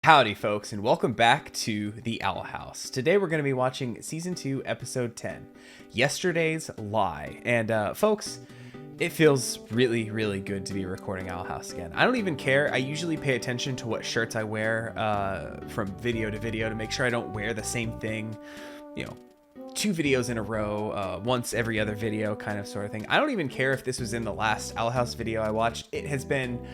Howdy, folks, and welcome back to the Owl House. Today we're going to be watching Season 2, Episode 10, Yesterday's Lie. And, folks, it feels really, really good to be recording Owl House again. I don't even care. I usually pay attention to what shirts I wear from video to video to make sure I don't wear the same thing, you know, 2 videos in a row, once every other video kind of sort of thing. I don't even care if this was in the last Owl House video I watched. It has been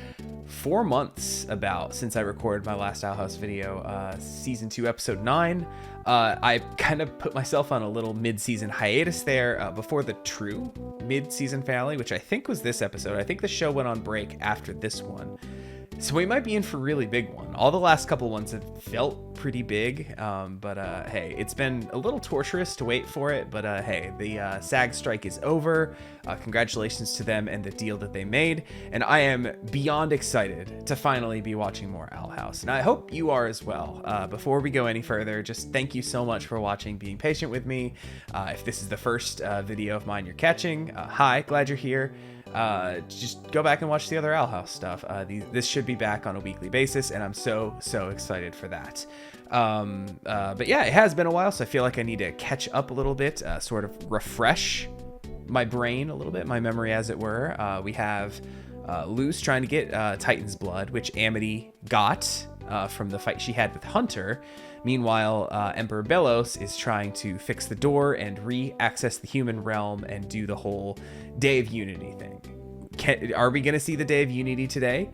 4 months since I recorded my last Owl House video, Season 2, Episode 9. I kind of put myself on a little mid-season hiatus there before the true mid-season finale, which I think was this episode. I think the show went on break after this one. So we might be in for a really big one. All the last couple ones have felt pretty big, but hey, it's been a little torturous to wait for it, but hey, the SAG strike is over. Congratulations to them and the deal that they made, and I am beyond excited to finally be watching more Owl House, and I hope you are as well. Before we go any further, just thank you so much for watching, being patient with me. If this is the first video of mine you're catching, hi, glad you're here. Just go back and watch the other Owl House stuff. This should be back on a weekly basis, and I'm so excited for that. But yeah, it has been a while, so I feel like I need to catch up a little bit, sort of refresh my brain a little bit, my memory as it were. We have Luz trying to get Titan's blood, which Amity got from the fight she had with Hunter. Meanwhile, Emperor Belos is trying to fix the door and re-access the human realm and do the whole Day of Unity thing. Are we going to see the Day of Unity today?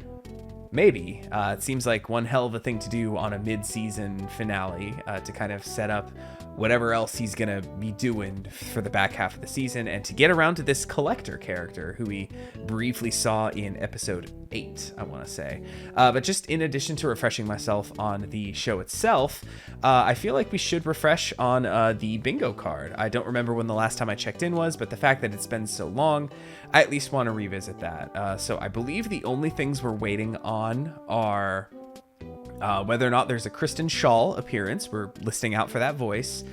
Maybe. It seems like one hell of a thing to do on a mid-season finale to kind of set up whatever else he's going to be doing for the back half of the season, and to get around to this Collector character who we briefly saw in episode 8, I want to say. But just in addition to refreshing myself on the show itself, I feel like we should refresh on the bingo card. I don't remember when the last time I checked in was, but the fact that it's been so long, I at least want to revisit that. So I believe the only things we're waiting on are whether or not there's a Kristen Shaw appearance. We're listing out for that voice.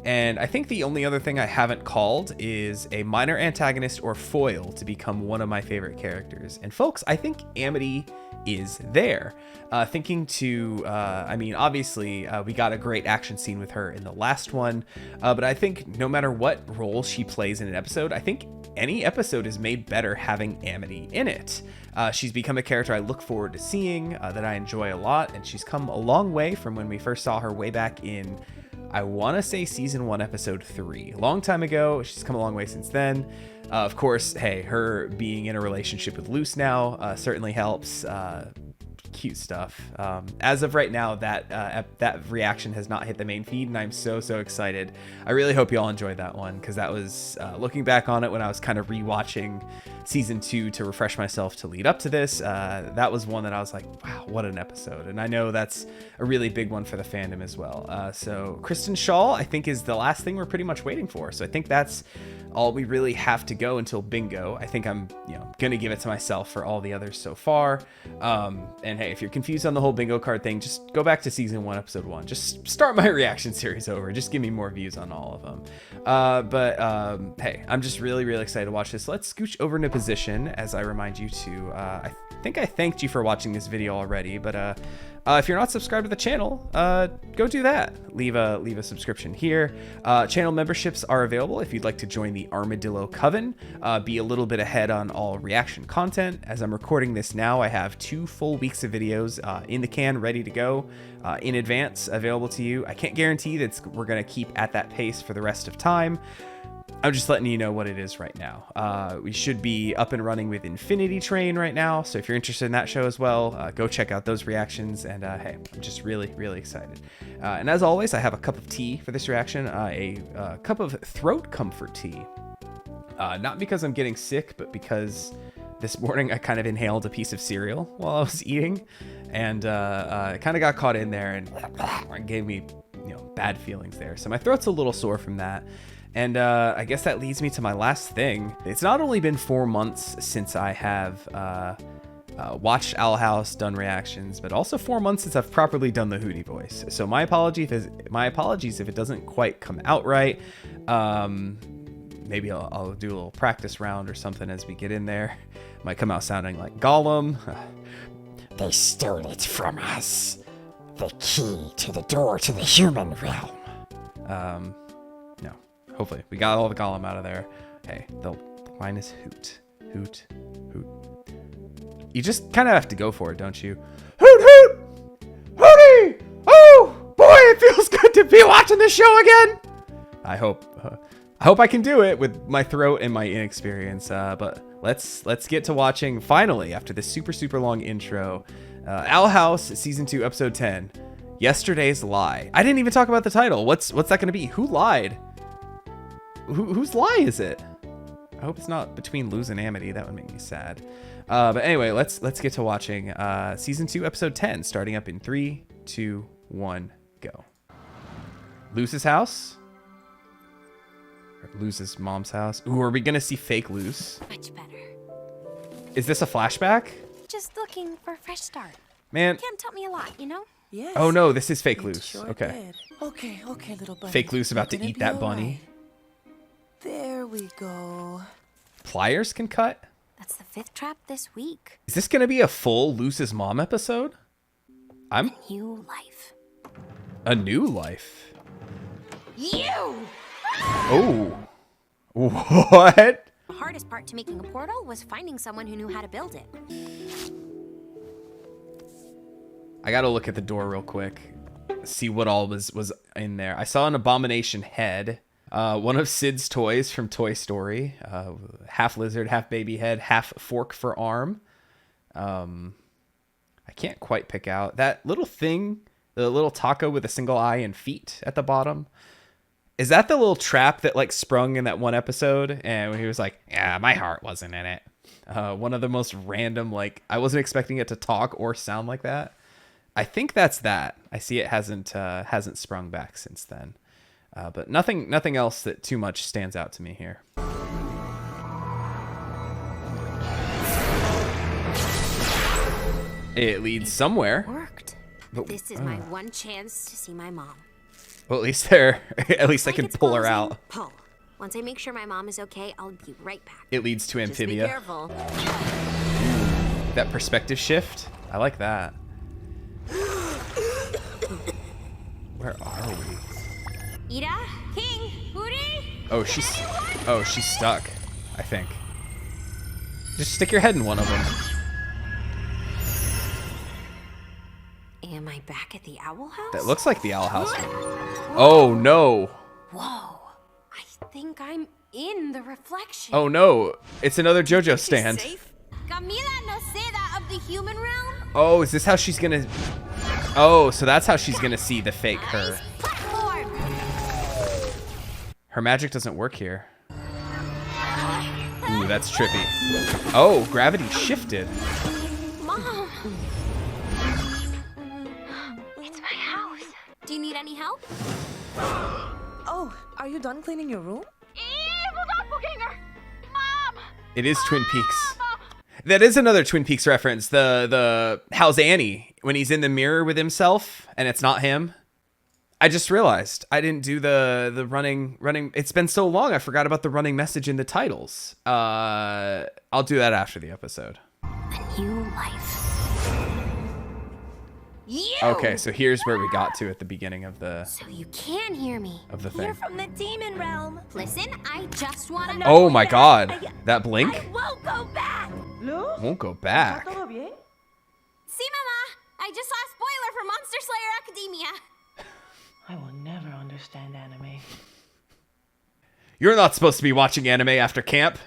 And I think the only other thing I haven't called is a minor antagonist or foil to become one of my favorite characters. And folks, I think Amity is there. I mean, obviously, we got a great action scene with her in the last one, but I think no matter what role she plays in an episode, I think any episode is made better having Amity in it. She's become a character I look forward to seeing, that I enjoy a lot, and she's come a long way from when we first saw her way back in, I want to say Season 1, Episode 3. Long time ago. She's come a long way since then. Of course, hey, her being in a relationship with Luz now certainly helps. Cute stuff. As of right now, that reaction has not hit the main feed, and I'm so excited. I really hope you all enjoyed that one, because that was looking back on it when I was kind of rewatching Season 2 to refresh myself to lead up to this. That was one that I was like, wow, what an episode. And I know that's a really big one for the fandom as well. So Kristen Shaw, I think, is the last thing we're pretty much waiting for. So I think that's all we really have to go until bingo. I think I'm, gonna give it to myself for all the others so far. And hey, if you're confused on the whole bingo card thing, just go back to Season 1, Episode 1. Just start my reaction series over. Just give me more views on all of them. Hey, I'm just really excited to watch this. Let's scooch over into position as I remind you to, I think I thanked you for watching this video already, but if you're not subscribed to the channel, go do that. Leave a subscription here. Channel memberships are available if you'd like to join the Armadillo Coven, be a little bit ahead on all reaction content. As I'm recording this now, I have 2 full weeks of videos in the can, ready to go, in advance, available to you. I can't guarantee that we're going to keep at that pace for the rest of time. I'm just letting you know what it is right now. We should be up and running with Infinity Train right now, so if you're interested in that show as well, go check out those reactions, and hey, I'm just really excited. And as always, I have a cup of tea for this reaction, a cup of throat comfort tea. Not because I'm getting sick, but because this morning I kind of inhaled a piece of cereal while I was eating, and it kind of got caught in there and gave me bad feelings there. So my throat's a little sore from that. And I guess that leads me to my last thing. It's not only been 4 months since I have watched Owl House, done reactions, but also 4 months since I've properly done the Hootie voice. So my apologies if it doesn't quite come out right. Maybe I'll do a little practice round or something as we get in there. Might come out sounding like Gollum. They stole it from us. The key to the door to the human realm. No. Hopefully. We got all the golem out of there. Hey, the line is hoot. Hoot. Hoot. You just kind of have to go for it, don't you? Hoot, hoot! Hooty! Oh, boy, it feels good to be watching this show again! I hope I can do it with my throat and my inexperience. But let's get to watching, finally, after this super long intro, Owl House, Season 2, Episode 10, Yesterday's Lie. I didn't even talk about the title. What's that going to be? Who lied? Whose lie is it? I hope it's not between Luz and Amity. That would make me sad. But anyway, let's get to watching Season 2, Episode 10, starting up in 3, 2, 1, go. Luz's house? Or Luz's mom's house? Ooh, are we going to see fake Luz? Much better. Is this a flashback? Just looking for a fresh start. Man. Cam taught me a lot, you know? Yes. Oh no, this is fake It Luz. sure Okay. did. Okay, little bunny. Fake Luz about to You're gonna eat be that all bunny. right. There we go. Pliers can cut? That's the 5th trap this week. Is this going to be a full Luz's mom episode? New life. A new life. You! Oh. What? The hardest part to making a portal was finding someone who knew how to build it. I got to look at the door real quick. See what all was in there. I saw an abomination head. One of Sid's toys from Toy Story. Half lizard, half baby head, half fork for arm. I can't quite pick out that little thing, the little taco with a single eye and feet at the bottom. Is that the little trap that like sprung in that one episode? And he was like, yeah, my heart wasn't in it. One of the most random, like, I wasn't expecting it to talk or sound like that. I think that's that. I see it hasn't sprung back since then. But nothing else that too much stands out to me here. It leads somewhere. Worked. But, This is my one chance to see my mom. Well, at least at least I Like can it's pull her closing, out. Pull. Once I make sure my mom is okay, I'll be right back. It leads to Just be amphibia. careful. That perspective shift. I like that. Where are we? Ida? King? Hootie? Oh, she's stuck, I think. Just stick your head in one of them. Am I back at the Owl House? That looks like the Owl House. Oh no. Whoa. I think I'm in the reflection. Oh no. It's another JoJo stand. Camila Noceda of the human realm? Oh, is this how she's gonna... Oh, so that's how she's gonna see the fake her. Nice platform. Her magic doesn't work here. Ooh, that's trippy. Oh, gravity shifted. Mom. It's my house. Do you need any help? Oh, are you done cleaning your room? Evil doppelganger! Mom! It is Twin Peaks. That is another Twin Peaks reference. The how's Annie when he's in the mirror with himself and it's not him. I just realized I didn't do the running. It's been so long I forgot about the running message in the titles. I'll do that after the episode. A new life. You! Okay, so here's where we got to at the beginning of the So you can hear me. thing. You're from the demon realm. Listen, I just want to know. Oh my god. That blink I won't go back. won't go back. ¿Todo bien? See, Mama? I just saw a spoiler for Monster Slayer Academia. I will never understand anime. You're not supposed to be watching anime after camp.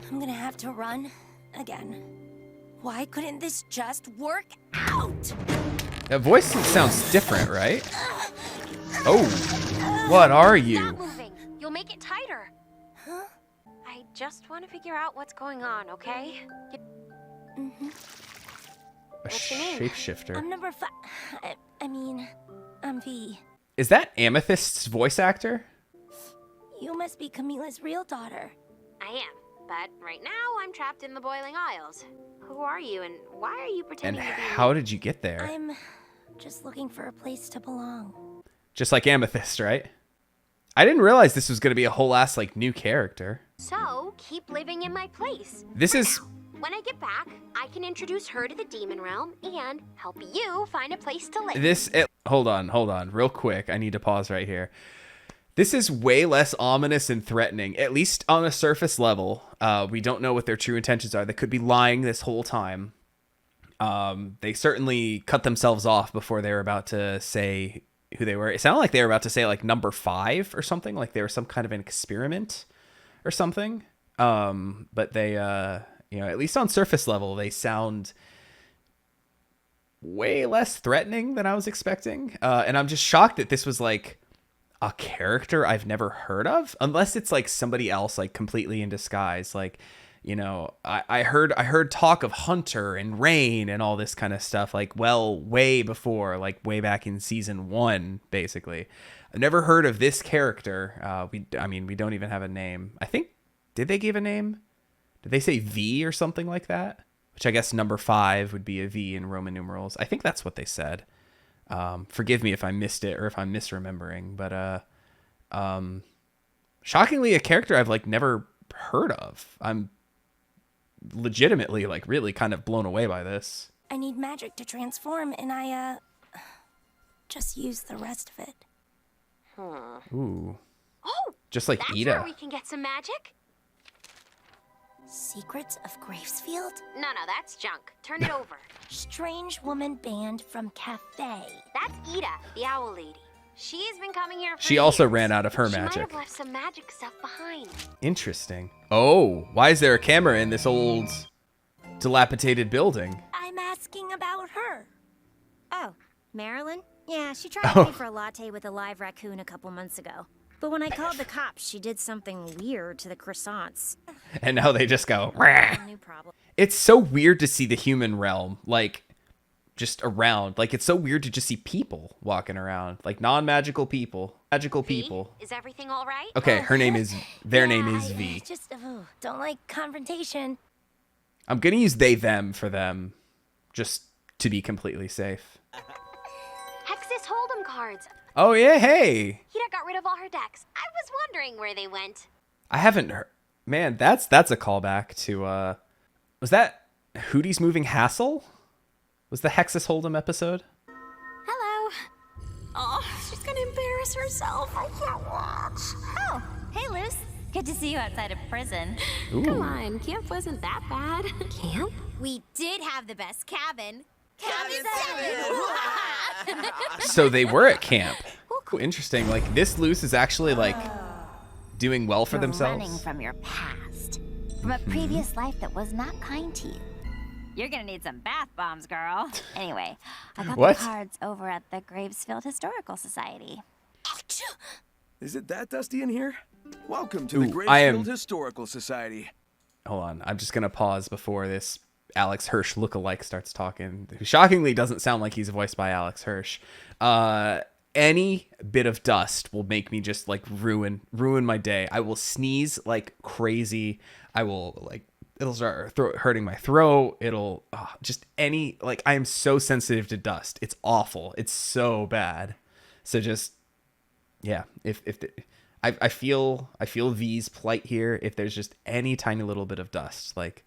I'm gonna have to run again. Why couldn't this just work out? That voice sounds different, right? Oh, what are you? Stop moving. You'll make it tighter. Huh? I just want to figure out what's going on, okay? A What's your name? shapeshifter. I'm number 5. I'm V. Is that Amethyst's voice actor? You must be Camila's real daughter. I am, but right now I'm trapped in the boiling aisles. Who are you, and why are you And pretending to be... how did you get there? I'm just looking for a place to belong. Just like Amethyst, right? I didn't realize this was going to be a whole ass like new character. So, keep living in my place. This is... When I get back, I can introduce her to the demon realm and help you find a place to live. This... hold on, real quick. I need to pause right here. This is way less ominous and threatening, at least on a surface level. We don't know what their true intentions are. They could be lying this whole time. They certainly cut themselves off before they were about to say who they were. It sounded like they were about to say like number 5 or something, like they were some kind of an experiment or something. But they, at least on surface level, they sound way less threatening than I was expecting. And I'm just shocked that this was like a character I've never heard of, unless it's like somebody else, like completely in disguise. Like, I heard talk of Hunter and Rain and all this kind of stuff, like, well, way before, like way back in season 1, basically. I've never heard of this character. We don't even have a name. I think, did they give a name? Did they say V or something like that? Which I guess number 5 would be a V in Roman numerals. I think that's what they said. Forgive me if I missed it or if I'm misremembering, but shockingly a character I've like never heard of. I'm legitimately like really kind of blown away by this. I need magic to transform, and I just use the rest of it. Ooh. Oh, just like that's Ida. where we can get some magic. Secrets of Gravesfield? No, that's junk. Turn it over. Strange woman band from Cafe. That's Ida, the owl lady. She's been coming here for She also years. ran out of her She might magic. have left some magic stuff behind. Interesting. Oh, why is there a camera in this old dilapidated building? I'm asking about her. Oh, Marilyn? Yeah, she tried to pay for a latte with a live raccoon a couple months ago. But when I called the cops, she did something weird to the croissants. And now they just go, "Rah." New problem. It's so weird to see the human realm, like, just around. Like, it's so weird to just see people walking around. Like, non-magical people. Magical people. Is everything all right? Okay, her name is, their name is I V. just don't like confrontation. I'm gonna use they, them for them, just to be completely safe. Hexus Hold'em cards. Oh, yeah, hey. Ida got rid of all her decks. I was wondering where they went. I haven't heard. Man, that's a callback to, was that Hootie's Moving Hassle? Was the Hexus Hold'em episode? Hello. Oh, she's gonna embarrass herself. I can't watch. Oh, hey, Luce. Good to see you outside of prison. Ooh. Come on, camp wasn't that bad. Camp? We did have the best cabin. Cabin 7! So they were at camp. Ooh, interesting. Like, this Luce is actually, like, doing well for You're themselves. running from your past. From a previous life that was not kind to you. You're gonna need some bath bombs, girl. Anyway, I got What? the cards over at the Gravesfield Historical Society. Is it that dusty in here? Welcome to Ooh, the I am- Gracefield Historical Society. Hold on. I'm just going to pause before this Alex Hirsch lookalike starts talking, who shockingly doesn't sound like he's voiced by Alex Hirsch. Any bit of dust will make me just like ruin my day. I will sneeze like crazy. I will like, it'll start hurting my throat. It'll just any, like, I am so sensitive to dust. It's awful. It's so bad. So just, yeah, I feel V's plight here. If there's just any tiny little bit of dust, like,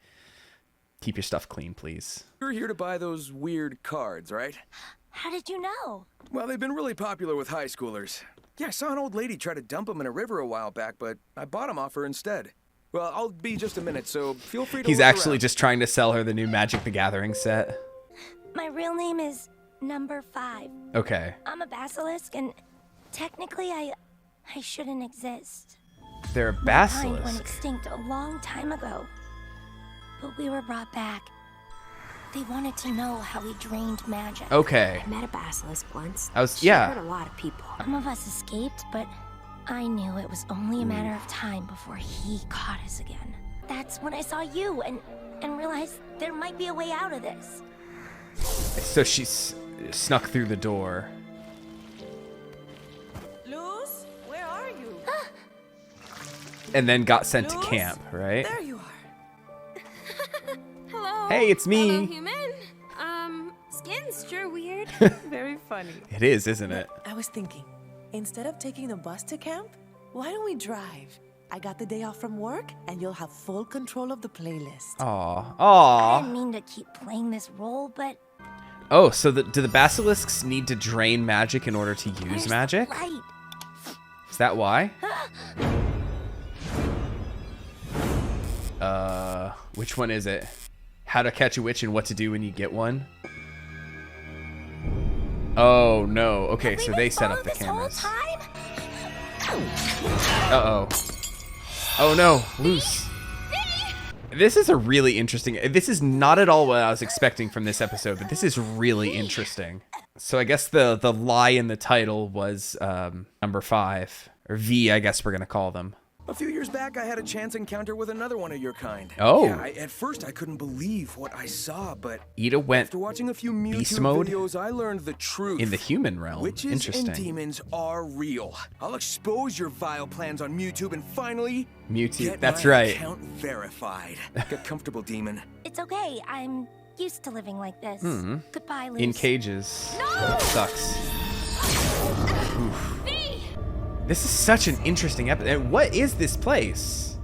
keep your stuff clean, please. You're here to buy those weird cards, right? How did you know? Well, they've been really popular with high schoolers. Yeah, I saw an old lady try to dump them in a river a while back, but I bought them off her instead. Well, I'll be just a minute, so feel free to He's look actually around. just trying to sell her the new Magic the Gathering set. My real name is Number 5. Okay. I'm a basilisk, and technically I shouldn't exist. They're a My kind went basilisk. extinct a long time ago. But we were brought back. They wanted to know how we drained magic. Okay. I met a basilisk once. I was, She hurt yeah. a lot of people. Some of us escaped, but I knew it was only a matter of time before he caught us again. That's when I saw you and realized there might be a way out of this. So she snuck through the door. Luz, where are you? And then got sent to Luz? camp, right? There you are. Hello. Hey, it's me. Hello, human. Skin's sure weird. Very funny. It is, isn't it? I was thinking, instead of taking the bus to camp, why don't we drive? I got the day off from work, and you'll have full control of the playlist. Aw. I Aw. didn't mean to keep playing this role, but Oh, so do the basilisks need to drain magic in order to use Where's magic? the light? Is that why? Which one is it? How to catch a witch and what to do when you get one? Oh, no. Okay, so they set up the cameras. Uh-oh. Oh, no. Loose. This is a really interesting... This is not at all what I was expecting from this episode, but this is really interesting. So I guess the lie in the title was number 5. Or V, I guess we're going to call them. A few years back, I had a chance encounter with another one of your kind. Oh. Yeah, at first, I couldn't believe what I saw, but Ida went after watching a few beast Mewtwo mode videos, I learned the truth. in the human realm. Witches Interesting. and demons are real. I'll expose your vile plans on YouTube and finally Mewtwo, get that's my right. account verified. Get comfortable, demon. It's okay. I'm used to living like this. Goodbye, Luce. In cages. That sucks. Oof. This is such an interesting episode. What is this place?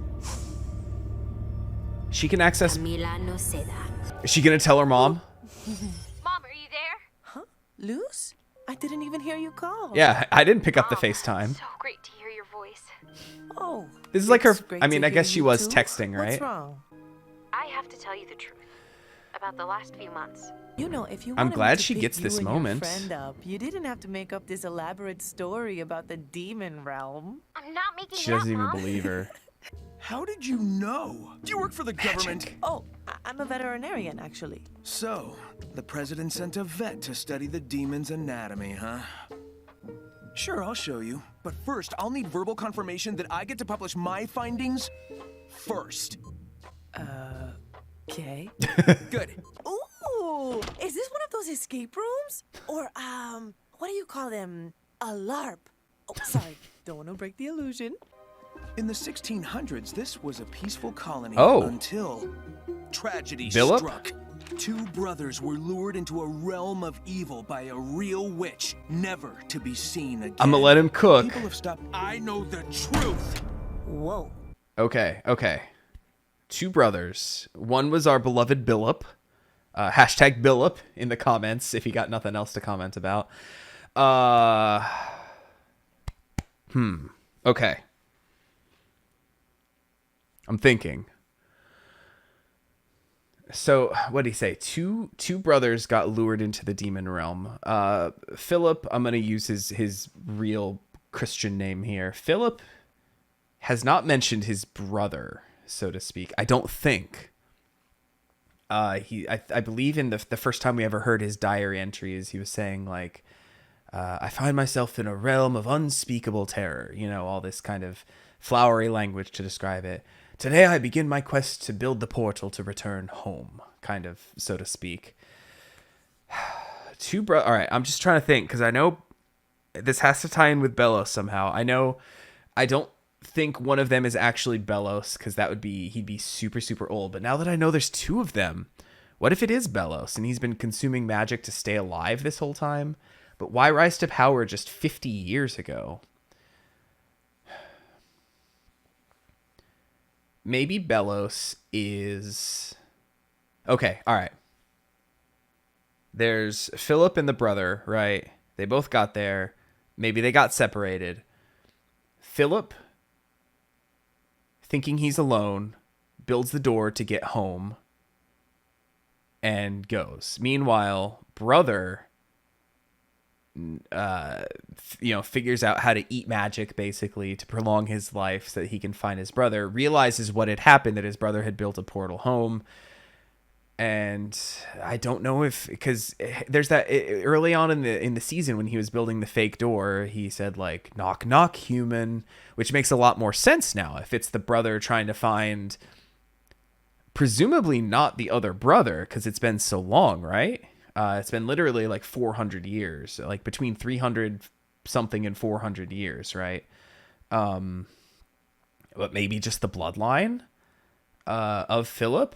She can access... Is she gonna tell her mom? Mom, are you there? Huh? Luce? I didn't even hear you call. Yeah, I didn't pick up the FaceTime. So great to hear your voice. Oh. This is like her... it's great I mean, to I guess hear she you was too. texting, right? What's wrong? I have to tell you the truth about the last few months. You know, if you I'm wanted me glad to she pick gets you this and your moment. friend up, you didn't have to make up this elaborate story about the demon realm. I'm not making She it up, doesn't even Mom. believe her. How did you know? Do you work for the government? Oh, I'm a veterinarian, actually. So, the president sent a vet to study the demon's anatomy, huh? Sure, I'll show you. But first, I'll need verbal confirmation that I get to publish my findings first. Okay. Good. Ooh, is this one of those escape rooms? Or, what do you call them? A LARP. Oh, sorry. Don't want to break the illusion. In the 1600s, this was a peaceful colony Oh. until tragedy Philip? struck. 2 brothers were lured into a realm of evil by a real witch, never to be seen again. I'm gonna let him cook. People have stopped. I know the truth. Whoa. Okay. 2 brothers. One was our beloved Billip. Hashtag Billip in the comments if you got nothing else to comment about. Okay. I'm thinking. So, what did he say? Two brothers got lured into the demon realm. Philip, I'm going to use his real Christian name here. Philip has not mentioned his brother, so to speak. I don't think. I believe in the first time we ever heard his diary entries, he was saying like, I find myself in a realm of unspeakable terror. You know, all this kind of flowery language to describe it. Today I begin my quest to build the portal to return home, kind of, so to speak. All right, I'm just trying to think, because I know this has to tie in with Belos somehow. I don't think one of them is actually Belos, because he'd be super, super old. But now that I know there's 2 of them, what if it is Belos, and he's been consuming magic to stay alive this whole time? But why rise to power just 50 years ago? Maybe Belos is... Okay, all right. There's Philip and the brother, right? They both got there. Maybe they got separated. Philip, thinking he's alone, builds the door to get home and goes. Meanwhile, brother... figures out how to eat magic basically to prolong his life so that he can find his brother, realizes what had happened, that his brother had built a portal home. And I don't know because there's that early on in the season when he was building the fake door, he said like, knock, knock, human, which makes a lot more sense now. If it's the brother trying to find, presumably not the other brother, because it's been so long, right? It's been literally like 400 years, like between 300 something and 400 years, right? But maybe just the bloodline of Philip.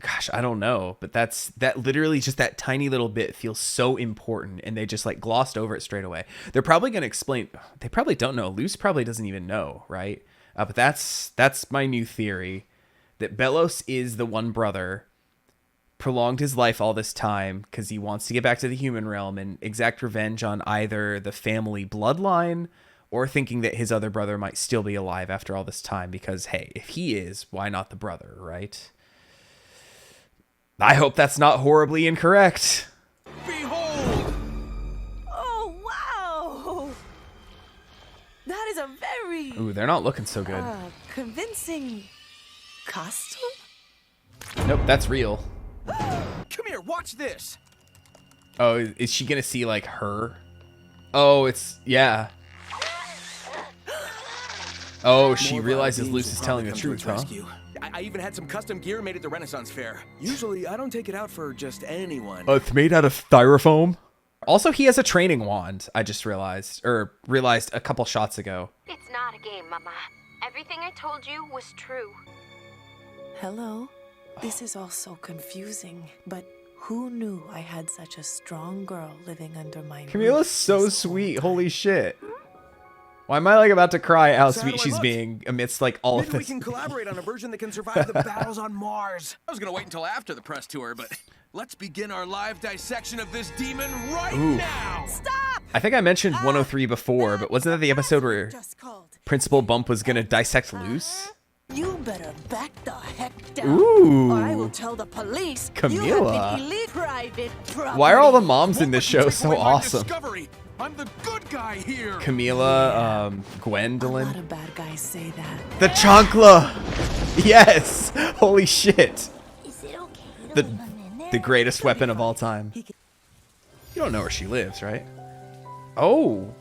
Gosh, I don't know, but that literally just that tiny little bit feels so important, and they just like glossed over it straight away. They're probably going to explain. They probably don't know. Luce probably doesn't even know, right? But that's my new theory, that Belos is the one brother. prolonged his life all this time because he wants to get back to the human realm and exact revenge on either the family bloodline or thinking that his other brother might still be alive after all this time because, hey, if he is, why not the brother, right? I hope that's not horribly incorrect. Behold! Oh, wow! That is a very Ooh, they're not looking so good. convincing costume? Nope, that's real. Come here, watch this. Oh, is she gonna see, like, her? Oh, it's, yeah. Oh, she More realizes beings Luce will is telling the probably come to truth, its huh? rescue. I even had some custom gear made at the Renaissance Fair. Usually, I don't take it out for just anyone. It's made out of styrofoam. Also, he has a training wand, I just realized a couple shots ago. It's not a game, Mama. Everything I told you was true. Hello? This is all so confusing, but who knew I had such a strong girl living under my roof Camilla's so this whole sweet, time? holy shit. Why am I, like, about to cry how So how sweet do I she's look? being amidst, like, all Maybe of we this? can collaborate on a version that can survive the battles on Mars. I was gonna wait until after the press tour, but let's begin our live dissection of this demon right Ooh. now. Stop! I think I mentioned 103 before, but wasn't that the episode where Just called. Principal Bump was gonna dissect Luce? You better back the heck down. Ooh. Or I will tell the police. Camilla. You have been elite private property. Why are all the moms in Won't this let you show take so away my awesome? discovery. I'm the good guy here. Camila, A lot Gwendolyn. of bad guys say that. The chancla! Yes! Holy shit! Is it okay to The, leave him in there? the greatest weapon of all time. You don't know where she lives, right? Oh!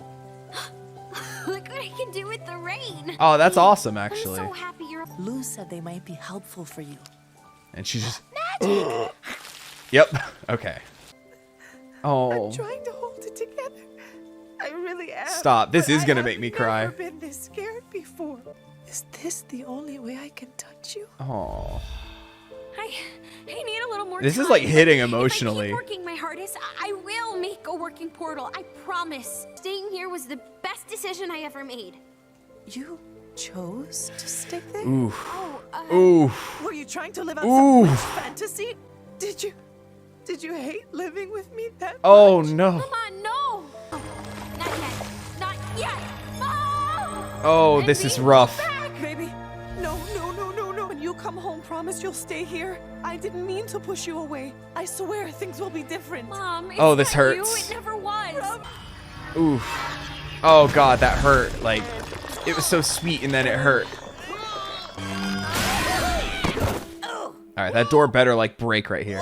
Look what I can do with the rain. Oh, that's awesome, actually. I'm so happy you're. Lou said they might be helpful for you. And she just... Yep. Okay. Oh. Trying to hold it together. I really am. Stop. This but is gonna I make have me cry. Never been this scared before. Is this the only way I can touch you? Oh. I need a little more This time. is, like, hitting If I emotionally. keep working my hardest, I will make a working portal. I promise. Staying here was the best decision I ever made. You chose to stick there? Oof. Oh, Oof. Were you trying to live out Ooh. some witch fantasy? Did you hate living with me that Oh, much? no. come on, no. Not yet. Not yet. Mom! Oh, this is rough. Baby, no. When you come home, promise you'll stay here. I didn't mean to push you away. I swear things will be different. Mom, it's Oh, this not you. hurts. It never was. Oof. Oh, God, that hurt. Like, it was so sweet and then it hurt. Alright, that door better, like, break right here.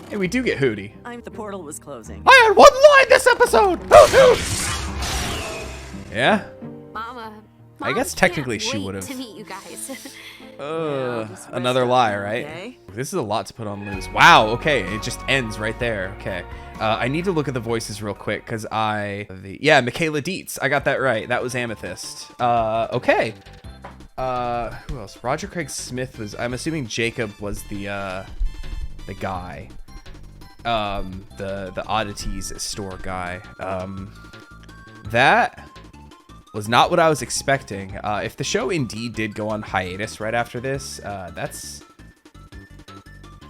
Hey, we do get Hootie. The portal was closing. I had one line this episode! Yeah? Mama. I guess Mom technically can't she wait would've. to meet you guys. Another lie, right? okay? This is a lot to put on Luz. Wow, okay, it just ends right there. Okay. I need to look at the voices real quick because yeah, Michaela Dietz. I got that right. That was Amethyst. Okay. Who else? Roger Craig Smith was, I'm assuming Jacob was the guy. The oddities store guy. That was not what I was expecting. If the show indeed did go on hiatus right after this, that's,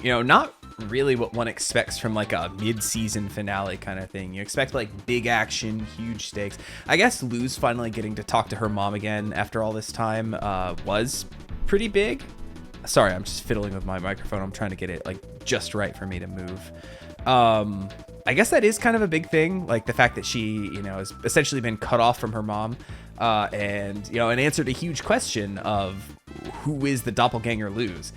not really what one expects from like a mid-season finale kind of thing. You expect like big action, huge stakes. I guess Luz finally getting to talk to her mom again after all this time was pretty big. Sorry, I'm just fiddling with my microphone. I'm trying to get it like just right for me to move. I guess that is kind of a big thing, like the fact that she, has essentially been cut off from her mom, and, answered a huge question of who is the doppelganger Luz.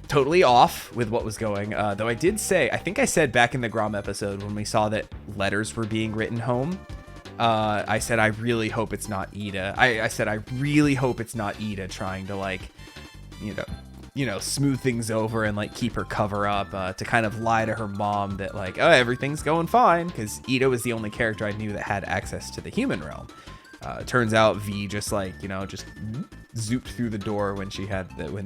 Totally off with what was going, though I did say, I think I said back in the Grom episode when we saw that letters were being written home, I said, I really hope it's not Ida. I said, I really hope it's not Ida trying to like, smooth things over and like keep her cover up, to kind of lie to her mom that like, oh, everything's going fine, because Ida was the only character I knew that had access to the human realm. Turns out V just like, just zooped through the door when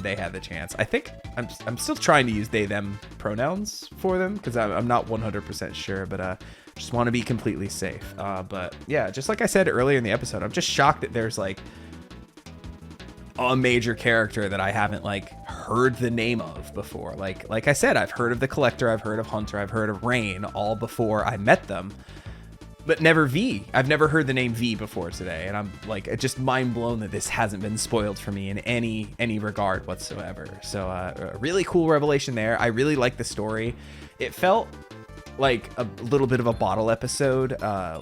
they had the chance. I think I'm still trying to use they them pronouns for them because I'm not 100% sure, but just want to be completely safe. But yeah, just like I said earlier in the episode, I'm just shocked that there's like a major character that I haven't like heard the name of before. Like I said, I've heard of the Collector, I've heard of Hunter, I've heard of Rain, all before I met them, but never V. I've never heard the name V before today, and I'm like just mind blown that this hasn't been spoiled for me in any regard whatsoever. So a really cool revelation there. I really like the story. It felt like a little bit of a bottle episode,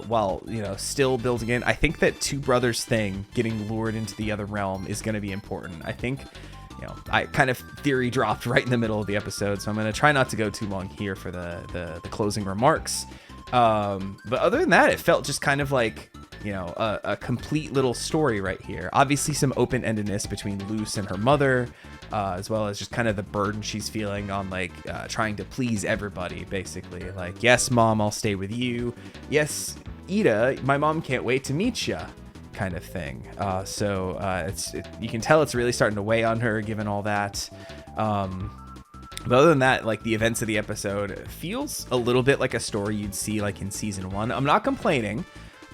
while, you know, still building in. I think that two brothers thing, getting lured into the other realm, is going to be important. I think, you know, I kind of theory dropped right in the middle of the episode, so I'm going to try not to go too long here for the closing remarks. But other than that, it felt just kind of like, you know, a complete little story right here. Obviously some open-endedness between Luce and her mother, as well as just kind of the burden she's feeling on, like, trying to please everybody, basically. Like, yes, Mom, I'll stay with you. Yes, Ida, my mom can't wait to meet ya, kind of thing. You can tell it's really starting to weigh on her, given all that. But other than that, like, the events of the episode feels a little bit like a story you'd see, like, in season 1. I'm not complaining.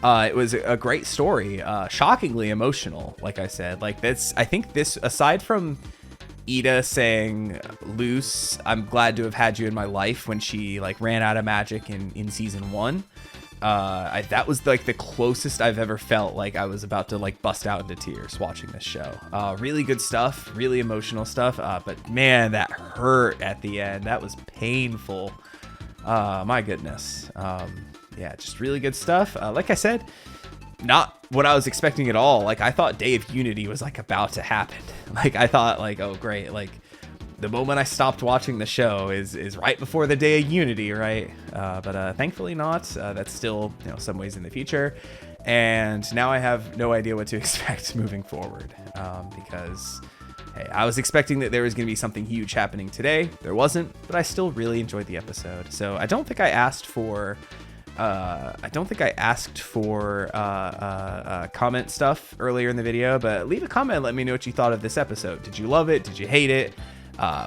It was a great story, shockingly emotional, like I said. Like, I think this, aside from Ida saying, Luce, I'm glad to have had you in my life, when she, like, ran out of magic in season 1, that was, like, the closest I've ever felt like I was about to, like, bust out into tears watching this show. Really good stuff, really emotional stuff, but man, that hurt at the end. That was painful. My goodness. Yeah, just really good stuff. Like I said, not what I was expecting at all. Like, I thought Day of Unity was, like, about to happen. Like, I thought, like, oh great, like, the moment I stopped watching the show is right before the Day of Unity, right? But thankfully not. That's still, you know, some ways in the future. And now I have no idea what to expect moving forward, because hey, I was expecting that there was going to be something huge happening today. There wasn't, but I still really enjoyed the episode. So I don't think I asked for comment stuff earlier in the video, but leave a comment and let me know what you thought of this episode. Did you love it? Did you hate it?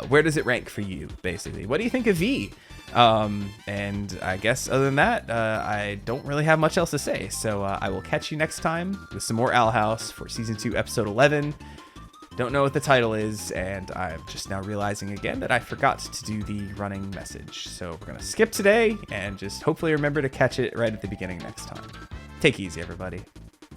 Where does it rank for you, basically? What do you think of V? And I guess other than that, I don't really have much else to say. So I will catch you next time with some more Owl House for season 2, episode 11. Don't know what the title is, and I'm just now realizing again that I forgot to do the running message. So we're gonna skip today and just hopefully remember to catch it right at the beginning next time. Take it easy, everybody.